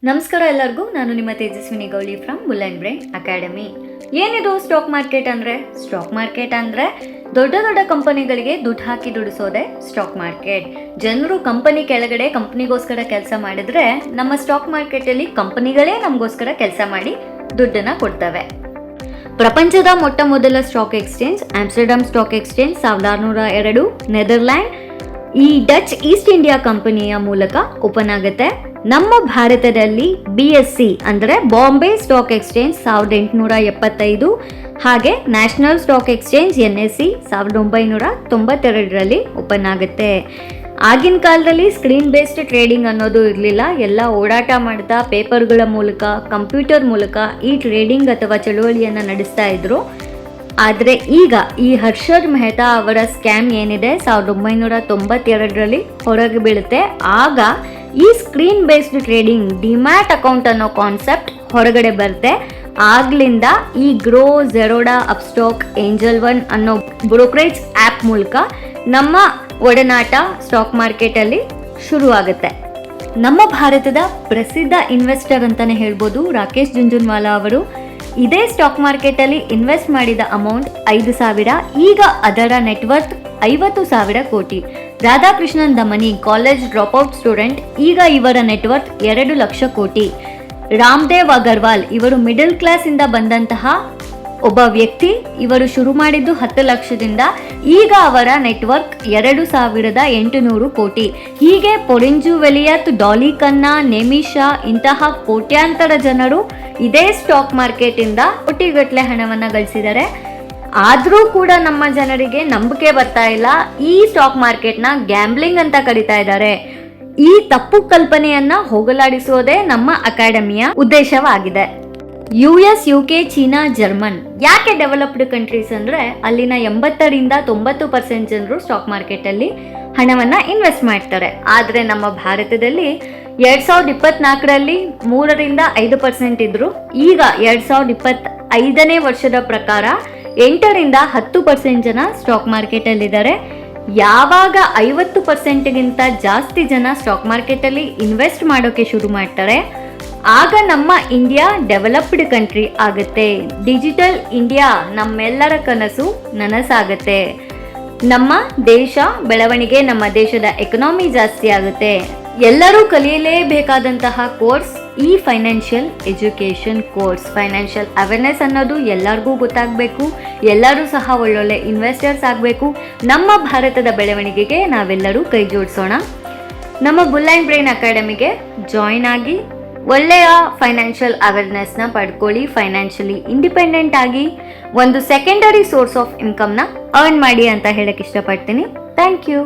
ನಮಸ್ಕಾರ ಎಲ್ಲರಿಗೂ. ನಾನು ನಿಮ್ಮ Tejaswini Gowli from bull and brain academy. ಏನಿದು ಸ್ಟಾಕ್ ಮಾರ್ಕೆಟ್ ಅಂದರೆ? ಸ್ಟಾಕ್ ಮಾರ್ಕೆಟ್ ಅಂದರೆ ದೊಡ್ಡ ದೊಡ್ಡ ಕಂಪನಿಗಳಿಗೆ ದುಡ್ಡು ಹಾಕಿ ದುಡಿಸೋದೆ ಸ್ಟಾಕ್ ಮಾರ್ಕೆಟ್. ಜನರು ಕಂಪನಿ ಕೆಳಗಡೆ ಕಂಪನಿಗೋಸ್ಕರ ಕೆಲಸ ಮಾಡಿದ್ರೆ ನಮ್ಮ ಸ್ಟಾಕ್ ಮಾರ್ಕೆಟಲ್ಲಿ ಕಂಪನಿಗಳೇ ನಮಗೋಸ್ಕರ ಕೆಲಸ ಮಾಡಿ ದುಡ್ಡನ್ನು ಕೊಡ್ತವೆ. ಪ್ರಪಂಚದ ಮೊಟ್ಟ ಮೊದಲ stock exchange Amsterdam stock exchange 1602 Netherland ಈ ಡಚ್ ಈಸ್ಟ್ ಇಂಡಿಯಾ ಕಂಪನಿಯ ಮೂಲಕ ಓಪನ್ ಆಗುತ್ತೆ. ನಮ್ಮ ಭಾರತದಲ್ಲಿ BSE ಅಂದರೆ ಬಾಂಬೆ ಸ್ಟಾಕ್ ಎಕ್ಸ್ಚೇಂಜ್ 1875 ಹಾಗೆ ನ್ಯಾಷನಲ್ ಸ್ಟಾಕ್ ಎಕ್ಸ್ಚೇಂಜ್ NSE 1992ರಲ್ಲಿ ಓಪನ್ ಆಗುತ್ತೆ. ಆಗಿನ ಕಾಲದಲ್ಲಿ ಸ್ಕ್ರೀನ್ ಬೇಸ್ಡ್ ಟ್ರೇಡಿಂಗ್ ಅನ್ನೋದು ಇರಲಿಲ್ಲ. ಎಲ್ಲ ಓಡಾಟ ಮಾಡ್ತಾ ಪೇಪರ್ಗಳ ಮೂಲಕ ಕಂಪ್ಯೂಟರ್ ಮೂಲಕ ಈ ಟ್ರೇಡಿಂಗ್ ಅಥವಾ ಚಳುವಳಿಯನ್ನು ನಡೆಸ್ತಾ ಇದ್ರು. ಆದರೆ ಈಗ ಈ ಹರ್ಷದ್ ಮೆಹ್ತಾ ಅವರ ಸ್ಕ್ಯಾಮ್ ಏನಿದೆ 1992ರಲ್ಲಿ ಹೊರಗೆ ಬೀಳುತ್ತೆ. ಆಗ ಈ screen based trading demat account ಅನ್ನೋ ಕಾನ್ಸೆಪ್ಟ್ ಹೊರಗಡೆ ಬರುತ್ತೆ. ಆಗ್ಲಿಂದ ಈ ಗ್ರೋ, ಝೆರೋಡಾ, ಅಪ್ಸ್ಟಾಕ್, ಏಂಜಲ್ ಒನ್ ಅನ್ನೋ ಬ್ರೋಕರೇಜ್ ಆ್ಯಪ್ ಮೂಲಕ ನಮ್ಮ ಒಡನಾಟ ಸ್ಟಾಕ್ ಮಾರ್ಕೆಟಲ್ಲಿ ಶುರು ಆಗುತ್ತೆ. ನಮ್ಮ ಭಾರತದ ಪ್ರಸಿದ್ಧ ಇನ್ವೆಸ್ಟರ್ ಅಂತಲೇ ಹೇಳ್ಬೋದು ರಾಕೇಶ್ ಜುಂಜುನ್ವಾಲಾ ಅವರು. ಇದೇ ಸ್ಟಾಕ್ ಮಾರ್ಕೆಟಲ್ಲಿ ಇನ್ವೆಸ್ಟ್ ಮಾಡಿದ ಅಮೌಂಟ್ 5,000. ಈಗ ಅದರ ನೆಟ್ವರ್ತ್ 50,000 ಕೋಟಿ. Radhakrishnan Damani college dropout student. ಈಗ ಇವರ ನೆಟ್ವರ್ತ್ 2 ಲಕ್ಷ ಕೋಟಿ. ರಾಮದೇವ್ ಅಗರ್ವಾಲ್ ಇವರು ಮಿಡಲ್ ಕ್ಲಾಸಿಂದ ಬಂದಂತಹ ಒಬ್ಬ ವ್ಯಕ್ತಿ. ಇವರು ಶುರು ಮಾಡಿದ್ದು 10 ಲಕ್ಷದಿಂದ. ಈಗ ಅವರ ನೆಟ್ವರ್ಕ್ 2,800 ಕೋಟಿ. ಹೀಗೆ ಪೊರಿಂಜು ವೆಲಿಯತ್, ಡಾಲಿ ಖನ್ನಾ, ನೇಮಿಶಾ ಇಂತಹ ಕೋಟ್ಯಾಂತರ ಜನರು ಇದೇ ಸ್ಟಾಕ್ ಮಾರ್ಕೆಟಿಂದ ಕೋಟಿಗಟ್ಟಲೆ ಹಣವನ್ನು ಗಳಿಸಿದ್ದಾರೆ. ಆದರೂ ಕೂಡ ನಮ್ಮ ಜನರಿಗೆ ನಂಬಿಕೆ ಬರ್ತಾ ಇಲ್ಲ. ಈ ಸ್ಟಾಕ್ ಮಾರ್ಕೆಟ್ನ ಗ್ಯಾಂಬ್ಲಿಂಗ್ ಅಂತ ಕರೀತಾ ಇದ್ದಾರೆ. ಈ ತಪ್ಪು ಕಲ್ಪನೆಯನ್ನ ಹೋಗಲಾಡಿಸೋದೇ ನಮ್ಮ ಅಕಾಡೆಮಿಯ ಉದ್ದೇಶವಾಗಿದೆ. US, UK, ಚೀನಾ, ಜರ್ಮನ್ ಯಾಕೆ ಡೆವಲಪ್ಡ್ ಕಂಟ್ರೀಸ್ ಅಂದರೆ ಅಲ್ಲಿನ 80ರಿಂದ 90% ಜನರು ಸ್ಟಾಕ್ ಮಾರ್ಕೆಟಲ್ಲಿ ಹಣವನ್ನು ಇನ್ವೆಸ್ಟ್ ಮಾಡ್ತಾರೆ. ಆದರೆ ನಮ್ಮ ಭಾರತದಲ್ಲಿ 2024ರಲ್ಲಿ 3ರಿಂದ 5% ಇದ್ರು. ಈಗ 2025ನೇ ವರ್ಷದ ಪ್ರಕಾರ 8ರಿಂದ 10% ಜನ ಸ್ಟಾಕ್ ಮಾರ್ಕೆಟಲ್ಲಿದ್ದಾರೆ. ಯಾವಾಗ 50%ಗಿಂತ ಜಾಸ್ತಿ ಜನ ಸ್ಟಾಕ್ ಮಾರ್ಕೆಟಲ್ಲಿ ಇನ್ವೆಸ್ಟ್ ಮಾಡೋಕ್ಕೆ ಶುರು ಮಾಡ್ತಾರೆ, ಆಗ ನಮ್ಮ ಇಂಡಿಯಾ ಡೆವಲಪ್ಡ್ ಕಂಟ್ರಿ ಆಗುತ್ತೆ. ಡಿಜಿಟಲ್ ಇಂಡಿಯಾ ನಮ್ಮೆಲ್ಲರ ಕನಸು ನನಸಾಗುತ್ತೆ. ನಮ್ಮ ದೇಶ ಬೆಳವಣಿಗೆ, ನಮ್ಮ ದೇಶದ ಎಕನಾಮಿ ಜಾಸ್ತಿ ಆಗುತ್ತೆ. ಎಲ್ಲರೂ ಕಲಿಯಲೇಬೇಕಾದಂತಹ ಕೋರ್ಸ್ ಈ financial education course. Financial awareness ಅನ್ನೋದು ಎಲ್ಲರಿಗೂ ಗೊತ್ತಾಗಬೇಕು. ಎಲ್ಲರೂ ಸಹ ಒಳ್ಳೊಳ್ಳೆ ಇನ್ವೆಸ್ಟರ್ಸ್ ಆಗಬೇಕು. ನಮ್ಮ ಭಾರತದ ಬೆಳವಣಿಗೆಗೆ ನಾವೆಲ್ಲರೂ ಕೈ ಜೋಡಿಸೋಣ. ನಮ್ಮ ಬುಲ್ ಆ್ಯಂಡ್ ಬ್ರೈನ್ ಅಕಾಡೆಮಿಗೆ ಜಾಯಿನ್ ಆಗಿ ಒಳ್ಳೆಯ ಫೈನಾನ್ಷಿಯಲ್ ಅವೇರ್ನೆಸ್ನ ಪಡ್ಕೊಳ್ಳಿ. ಫೈನಾನ್ಷಿಯಲಿ ಇಂಡಿಪೆಂಡೆಂಟ್ ಆಗಿ ಒಂದು ಸೆಕೆಂಡರಿ ಸೋರ್ಸ್ ಆಫ್ ಇನ್ಕಮ್ನ ಅರ್ನ್ ಮಾಡಿ ಅಂತ ಹೇಳಕ್ಕೆ ಇಷ್ಟಪಡ್ತೀನಿ. Thank you.